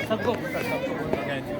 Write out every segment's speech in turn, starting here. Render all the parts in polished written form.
सबको गायत्री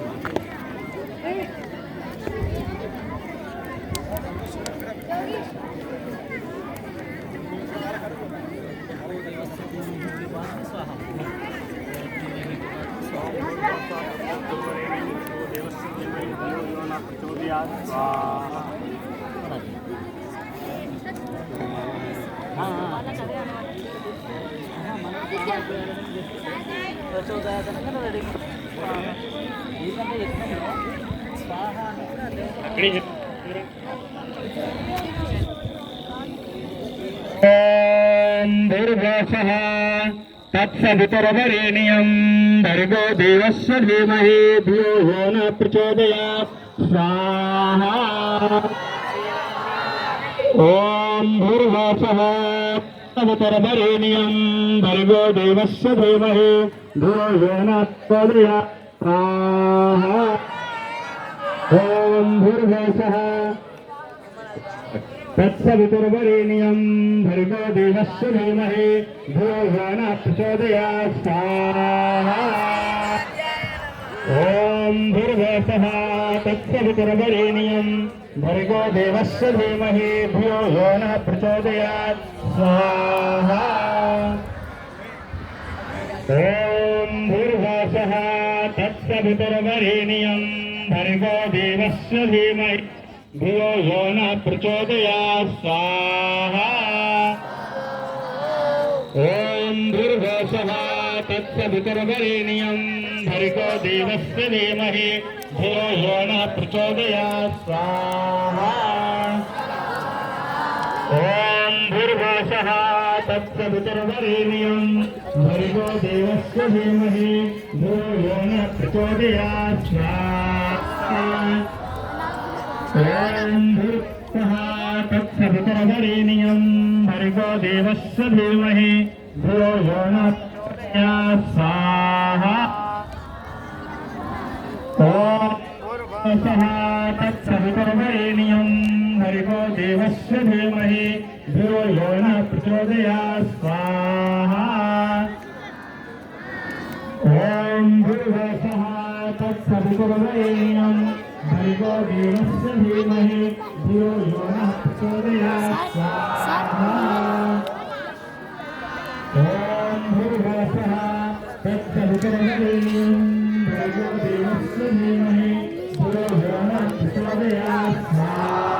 भूर्भुवः तत्सवितुर्वरेण्यं भर्गो देवस्य धीमहि धियो यो न प्रचोदयात् स्वाहा। ॐ भूर्भुवः तत्सवितुर्वरेण्यं भर्गो देवस्य धीमहि धियो यो न प्रचोदयात् स्वाहा। ॐ भूर्भुवः तत्सवितुर्वरेण्यं भर्गो देवस्य धीमहि धियो यो न प्रचोदयात् स्वाहा। ॐ भूर्भुवः तत्सवितुर्वरेण्यं भर्गो देवस्य धीमहि धियो यो न प्रचोदयात् स्वाहा। ॐ भूर्भुवः तत्सवितुर्वरेण्यं भर्गो देवस्य धीमहि धियो यो न प्रचोदयात् स्वाहा। ॐ भूर्भुवः तत्सवितुर्वरेण्यं भर्गो देवस्य धीमहि धियो यो न प्रचोदयात् स्वाहा। ॐ भूर्भुवः तत्सवितुर्वरेण्यं भर्गो देवस्य धीमहि धियो यो न प्रचोदयात् स्वाहा। ॐ भूर्भुवः तत्सवितुर्वरेण्यं भर्गो देवस्य धीमहि धियो यो न प्रचोदयात् स्वाहा। ॐ भूर्भुवः तत्सवितुर्वरेण्यं भर्गो देवस्य धीमहि धियो यो न प्रचोदयात् स्वाहा। ॐ भूर्भुवः तत्सवितुर्वरेण्यं भर्गो देवस्य धीमहि धियो यो न प्रचोदयात् स्वाहा। ॐ भूर्भुवः तत्सवितुर्वरेण्यं भर्गो देवस्य धीमहि धियो यो न प्रचोदयात् स्वाहा।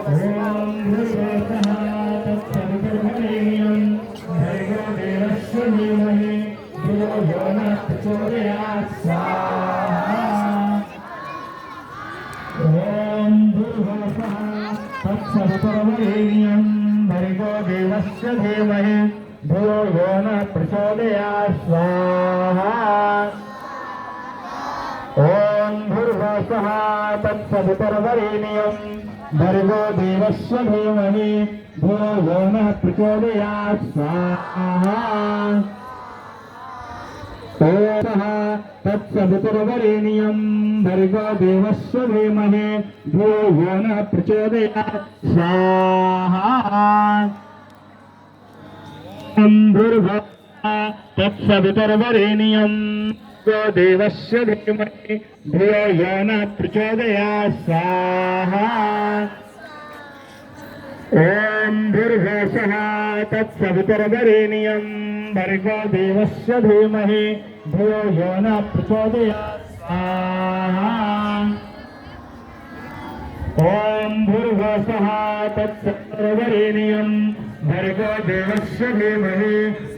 ॐ भूर्भुवः तत्सवितुर्वरेण्यं भर्गो देवस्य धीमहि धियो यो न प्रचोदयात् स्वाहा। ॐ भूर्भुवः तत्सवितुर्वरेण्यं भर्गो देवस्य धीमहि धियो यो न प्रचोदयात् स्वाहा। ॐ भूर्भुवः तत्सवितुर्वरेण्यं भर्गो देवस्य धीमहि धियो यो न प्रचोदयात् स्वाहा। ॐ तत्सवितुर्वरेण्यं भर्गो देवस्य धीमहि धियो यो न प्रचोदयात् स्वाहा। ॐ भूर्भुवः तत्सवितुर्वरेण्यं भर्गो देवस्य धीमहि धियो यो न प्रचोदयात् स्वाहा। ॐ भूर्भुवः तत्सवितुर्वरेण्यं भर्गो देवस्य धीमहि धियो यो न प्रचोदयात् स्वाहा। ॐ भूर्भुवः तत्सवितुर्वरेण्यं भर्गो देवस्य धीमहि